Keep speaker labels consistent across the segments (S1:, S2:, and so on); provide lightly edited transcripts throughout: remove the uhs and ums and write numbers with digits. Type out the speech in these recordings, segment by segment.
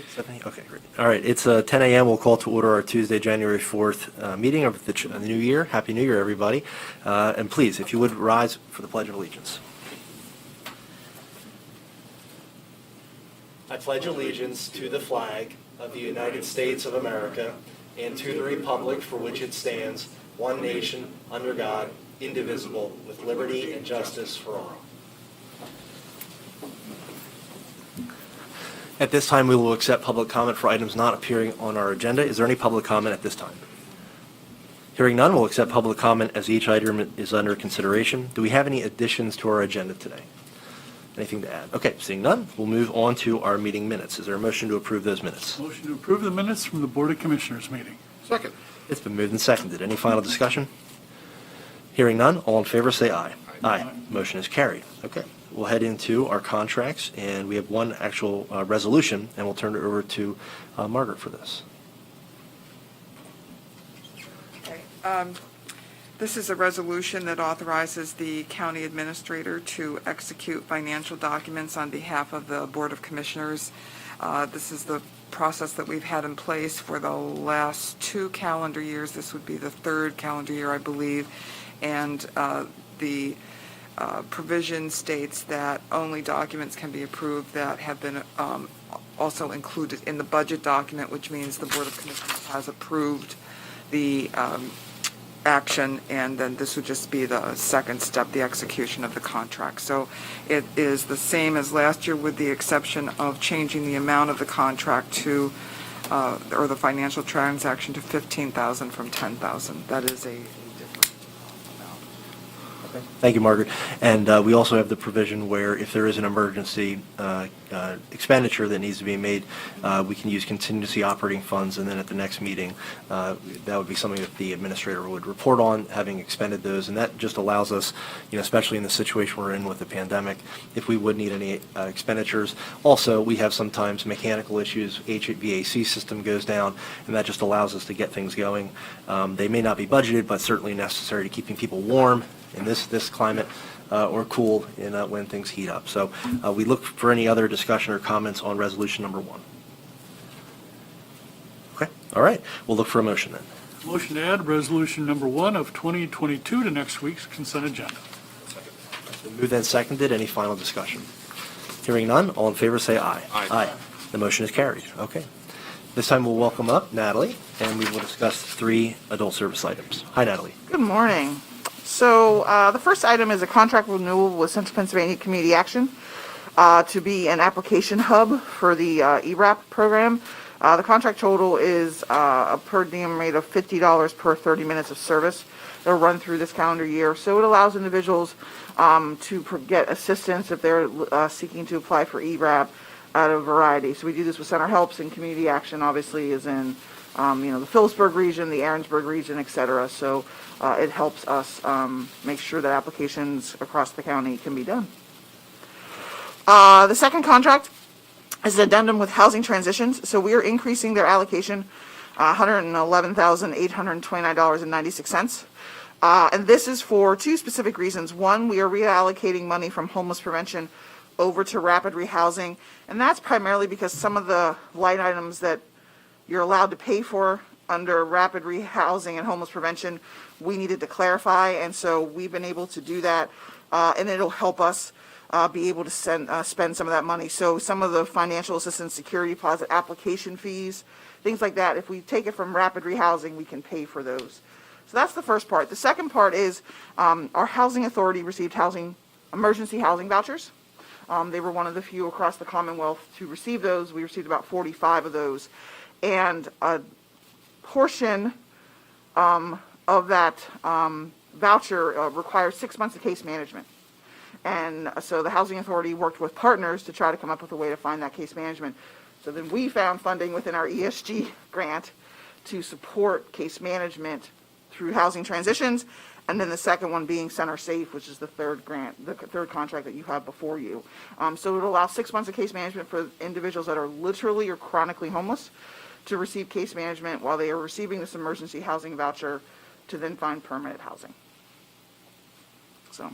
S1: Stephanie? Okay, great. All right, it's 10 a.m. We'll call to order our Tuesday, January 4th meeting of the new year. Happy New Year, everybody. And please, if you would rise for the Pledge of Allegiance. I pledge allegiance to the flag of the United States of America and to the republic for which it stands, one nation, under God, indivisible, with liberty and justice for all. At this time, we will accept public comment for items not appearing on our agenda. Is there any public comment at this time? Hearing none, we'll accept public comment as each item is under consideration. Do we have any additions to our agenda today? Anything to add? Okay, seeing none, we'll move on to our meeting minutes. Is there a motion to approve those minutes?
S2: Motion to approve the minutes from the Board of Commissioners meeting.
S3: Second.
S1: It's been moved and seconded. Any final discussion? Hearing none, all in favor say aye. Aye. Motion is carried. Okay, we'll head into our contracts, and we have one actual resolution, and we'll turn it over to Margaret for this.
S4: Okay. This is a resolution that authorizes the county administrator to execute financial documents on behalf of the Board of Commissioners. This is the process that we've had in place for the last 2 calendar years. This would be the 3rd calendar year, I believe. And the provision states that only documents can be approved that have been also included in the budget document, which means the Board of Commissioners has approved the action, and then this would just be the second step, the execution of the contract. So it is the same as last year with the exception of changing the amount of the contract to, or the financial transaction to $15,000 from $10,000. That is a different amount.
S1: Thank you, Margaret. And we also have the provision where if there is an emergency expenditure that needs to be made, we can use contingency operating funds, and then at the next meeting, that would be something that the administrator would report on, having expended those, and that just allows us, especially in the situation we're in with the pandemic, if we would need any expenditures. Also, we have sometimes mechanical issues, HVAC system goes down, and that just allows us to get things going. They may not be budgeted, but certainly necessary to keeping people warm in this climate, or cool in when things heat up. So we look for any other discussion or comments on resolution number 1. Okay, all right. We'll look for a motion then.
S2: Motion to add resolution number 1 of 2022 to next week's consent agenda.
S1: Moved and seconded. Any final discussion? Hearing none, all in favor say aye.
S3: Aye.
S1: The motion is carried. Okay. This time we'll welcome up Natalie, and we will discuss 3 adult service items. Hi, Natalie.
S5: Good morning. So the first item is a contract renewal with Central Pennsylvania Community Action to be an application hub for the ERAP program. The contract total is a per diem rate of $50 per 30 minutes of service. It'll run through this calendar year. So it allows individuals to get assistance if they're seeking to apply for ERAP at a variety. So we do this with Center Helps, and Community Action obviously is in the Phillipsburg region, the Aaronsburg region, et cetera. So it helps us make sure that applications across the county can be done. The second contract is an addendum with Housing Transitions. So we are increasing their allocation, $111,829.96. And this is for 2 specific reasons. One, we are reallocating money from homeless prevention over to rapid rehousing. And that's primarily because some of the line items that you're allowed to pay for under rapid rehousing and homeless prevention, we needed to clarify, and so we've been able to do that, and it'll help us be able to spend some of that money. So some of the financial assistance, security deposit, application fees, things like that, if we take it from rapid rehousing, we can pay for those. So that's the first part. The second part is our housing authority received emergency housing vouchers. They were one of the few across the Commonwealth to receive those. We received about 45 of those. And a portion of that voucher requires 6 months of case management. And so the Housing Authority worked with partners to try to come up with a way to find that case management. So then we found funding within our ESG grant to support case management through Housing Transitions, and then the second one being Center Safe, which is the third grant, the third contract that you have before you. So it will allow 6 months of case management for individuals that are literally or chronically homeless to receive case management while they are receiving this emergency housing voucher to then find permanent housing. So.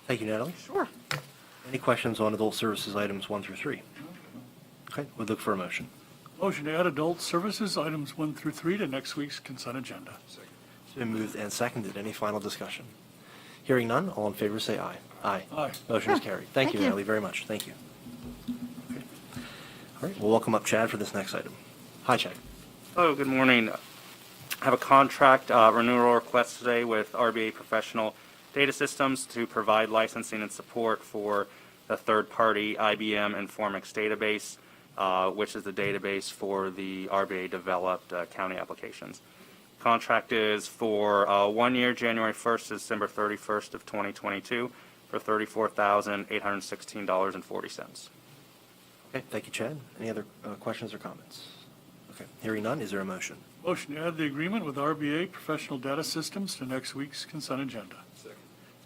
S1: Thank you, Natalie.
S5: Sure.
S1: Any questions on adult services items 1 through 3? Okay, we'll look for a motion.
S2: Motion to add adult services, items 1 through 3, to next week's consent agenda.
S1: It's been moved and seconded. Any final discussion? Hearing none, all in favor say aye. Aye.
S2: Aye.
S1: Motion is carried. Thank you,
S5: Thank you.
S1: Natalie, very much. Thank you. Okay. All right, we'll welcome up Chad for this next item. Hi, Chad.
S3: Hello, good morning. I have a contract renewal request today with RBA Professional Data Systems to provide licensing and support for the third-party IBM Informix database, which is the database for the RBA-developed county applications. Contract is for 1 year, January 1st to December 31st of 2022, for $34,816.40.
S1: Okay, thank you, Chad. Any other questions or comments? Okay, hearing none, is there a motion?
S2: Motion to add the agreement with RBA Professional Data Systems to next week's consent agenda.
S1: It's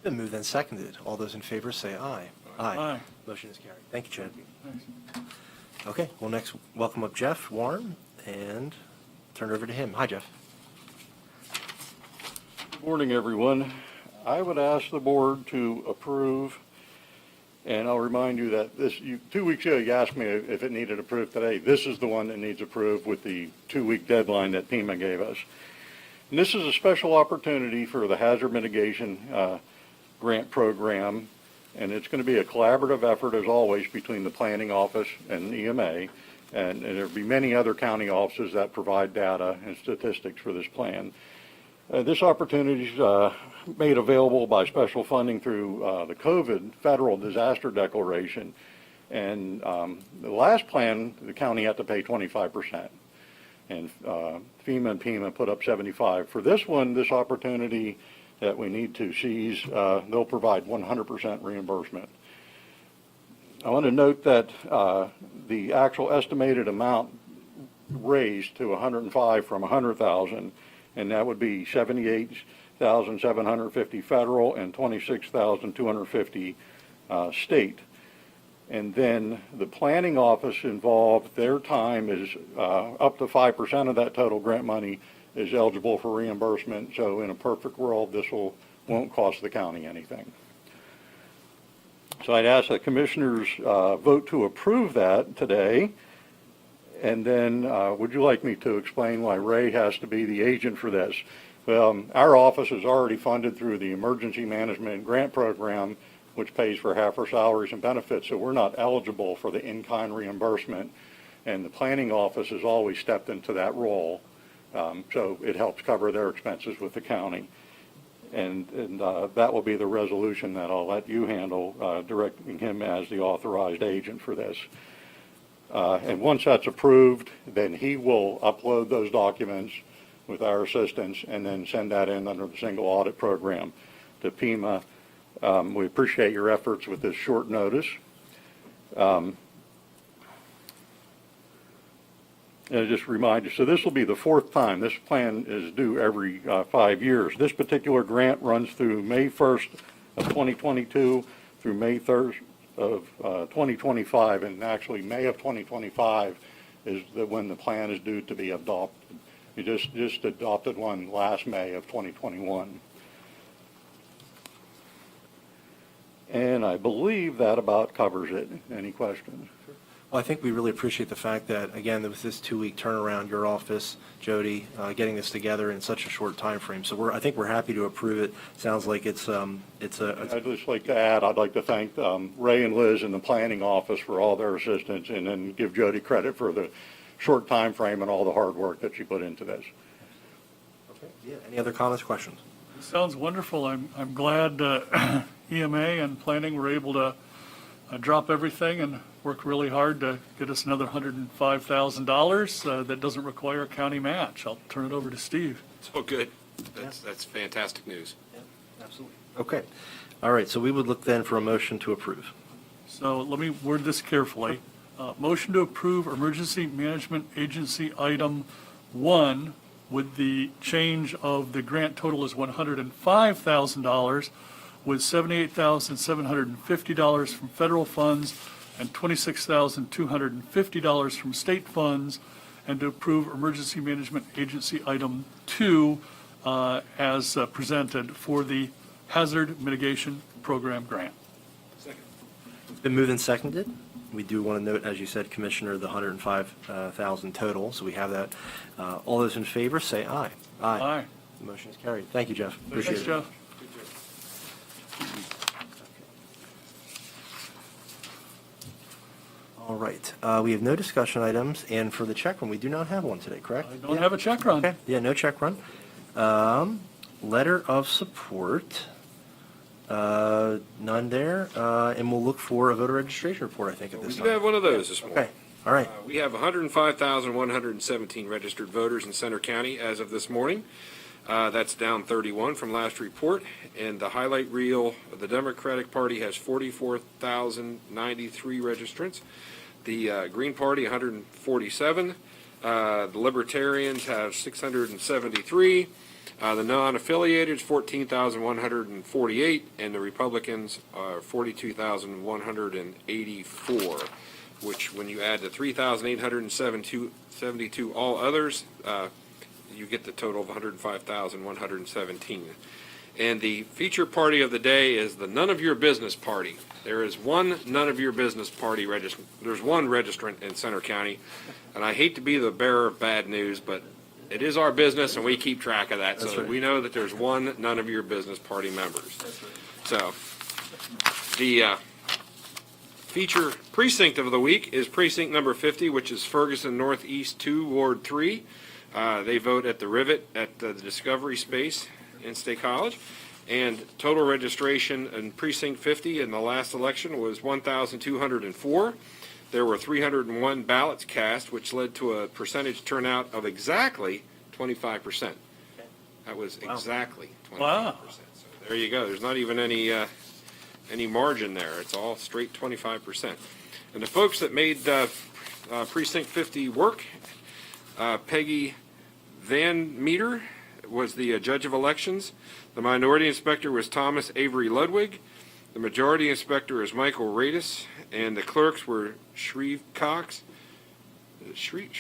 S1: been moved and seconded. All those in favor say aye.
S2: Aye.
S1: Motion is carried. Thank you, Chad.
S2: Thanks.
S1: Okay, we'll next welcome up Jeff Warren and turn it over to him. Hi, Jeff.
S6: Good morning, everyone. I would ask the board to approve, and I'll remind you that 2 weeks ago, you asked me if it needed approved today. This is the one that needs approved with the 2-week deadline that PEMA gave us. And this is a special opportunity for the hazard mitigation grant program, and it's going to be a collaborative effort, as always, between the planning office and EMA, and there'll be many other county offices that provide data and statistics for this plan. This opportunity is made available by special funding through the COVID Federal Disaster Declaration. And the last plan, the county had to pay 25%. And FEMA and PEMA put up 75%. For this one, this opportunity that we need to seize, they'll provide 100% reimbursement. I want to note that the actual estimated amount raised to 105 from 100,000, and that would be 78,750 federal and 26,250 state. And then the planning office involved, their time is up to 5% of that total grant money is eligible for reimbursement. So in a perfect world, this won't cost the county anything. So I'd ask the commissioners vote to approve that today. And then would you like me to explain why Ray has to be the agent for this? Well, our office is already funded through the Emergency Management Grant Program, which pays for half our salaries and benefits, so we're not eligible for the in-kind reimbursement. And the planning office has always stepped into that role, so it helps cover their expenses with the county. And that will be the resolution that I'll let you handle, directing him as the authorized agent for this. And once that's approved, then he will upload those documents with our assistance and then send that in under the single audit program to PEMA. We appreciate your efforts with this short notice. And just remind you, so this will be the 4th time. This plan is due every 5 years. This particular grant runs through May 1st of 2022 through May 3rd of 2025, and actually May of 2025 is when the plan is due to be adopted. You just adopted one last May of 2021. And I believe that about covers it. Any questions?
S1: Well, I think we really appreciate the fact that, again, with this 2-week turnaround, your office, Jody, getting this together in such a short time frame. So I think we're happy to approve it. Sounds like it's
S6: I'd just like to add, I'd like to thank Ray and Liz in the planning office for all their assistance, and then give Jody credit for the short time frame and all the hard work that she put into this.
S1: Okay. Yeah. Any other comments, questions?
S2: It sounds wonderful. I'm glad EMA and planning were able to drop everything and work really hard to get us another $105,000 that doesn't require a county match. I'll turn it over to Steve.
S7: So good. That's fantastic news.
S1: Yeah, absolutely. Okay. All right. So we would look then for a motion to approve.
S2: So let me word this carefully. Motion to approve Emergency Management Agency Item 1 with the change of the grant total is $105,000 with $78,750 from federal funds and $26,250 from state funds, and to approve Emergency Management Agency Item 2 as presented for the Hazard Mitigation Program Grant.
S1: It's been moved and seconded. We do want to note, as you said, Commissioner, the 105,000 total, so we have that. All those in favor, say aye.
S2: Aye.
S1: The motion is carried. Thank you, Jeff. Appreciate
S2: Thanks,
S1: it.
S2: Jeff.
S1: All right, we have no discussion items, and for the check run, we do not have one today, correct?
S2: I don't have a check run.
S1: Okay, yeah, no check run. Letter of support, none there, and we'll look for a voter registration report, I think, at
S7: We
S1: this
S7: do
S1: time.
S7: have one of those this morning.
S1: Okay, all right.
S7: We have 105,117 registered voters in Center County as of this morning. That's down 31 from last report. And the highlight reel, the Democratic Party has 44,093 registrants. The Green Party, 147. The Libertarians have 673. The non-affiliated, 14,148. And the Republicans are 42,184. Which, when you add the 3,872 all others, you get the total of 105,117. And the feature party of the day is the None of Your Business Party. There is one None of Your Business Party there's one registrant in Center County, and I hate to be the bearer of bad news, but it is our business, and we keep track of that,
S1: That's
S7: so
S1: right.
S7: we know that there's one None of Your Business Party members. So, the feature precinct of the week is precinct number 50, which is Ferguson Northeast 2, Ward 3. They vote at the Rivet at the Discovery Space in State College. And total registration in precinct 50 in the last election was 1,204. There were 301 ballots cast, which led to a percentage turnout of exactly 25%. That was exactly 25%.
S2: Wow.
S7: So there you go. There's not even any margin there. It's all straight 25%. And the folks that made precinct 50 work, Peggy Van Meter was the judge of elections. The minority inspector was Thomas Avery Ludwig. The majority inspector is Michael Radis, and the clerks were Shreve Cox. Shrive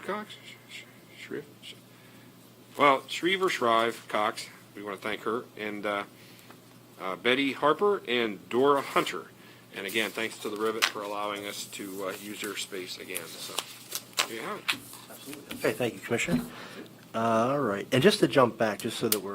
S7: Cox? Well, Shrive Cox, we want to thank her, and Betty Harper and Dora Hunter. And again, thanks to the Rivet for allowing us to use their space again. So, there you have it.
S1: Okay, thank you, Commissioner. All right, and just to jump back, just so that we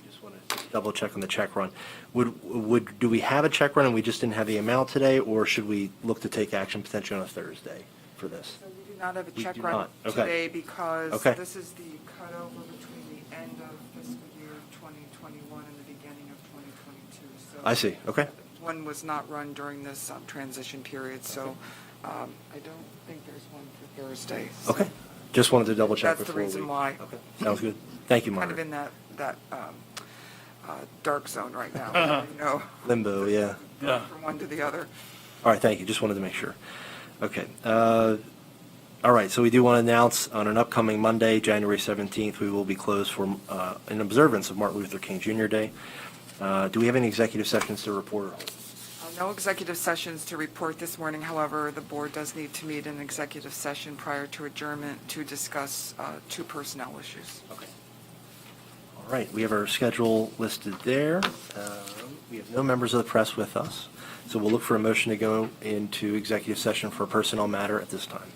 S1: just want to double check on the check run. Do we have a check run and we just didn't have the amount today, or should we look to take action potentially on a Thursday for this?
S4: So we do not have a
S1: We
S4: check
S1: do
S4: run
S1: not. Okay.
S4: today because
S1: Okay.
S4: this is the cutover between the end of fiscal year 2021 and the beginning of 2022. So
S1: I see, okay.
S4: one was not run during this transition period, so I don't think there's one for Thursday. So
S1: Okay, just wanted to double check
S4: That's the
S1: before we.
S4: reason why.
S1: Okay, sounds good. Thank you,
S4: Kind of
S1: Margaret.
S4: in that dark zone right now, you know,
S1: Limbo, yeah.
S2: Yeah.
S4: from one to the other.
S1: All right, thank you, just wanted to make sure. Okay, all right, so we do want to announce on an upcoming Monday, January 17th, we will be closed for, in observance of Martin Luther King Jr. Day. Do we have any executive sessions to report?
S4: No executive sessions to report this morning. However, the board does need to meet in executive session prior to adjournment to discuss two personnel issues.
S1: Okay. All right, we have our schedule listed there. We have no members of the press with us, so we'll look for a motion to go into executive session for a personnel matter at this time.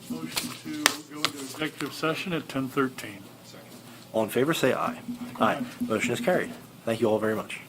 S2: Motion to go into executive session at 10:13.
S1: All in favor, say aye. Aye. Motion is carried. Thank you all very much.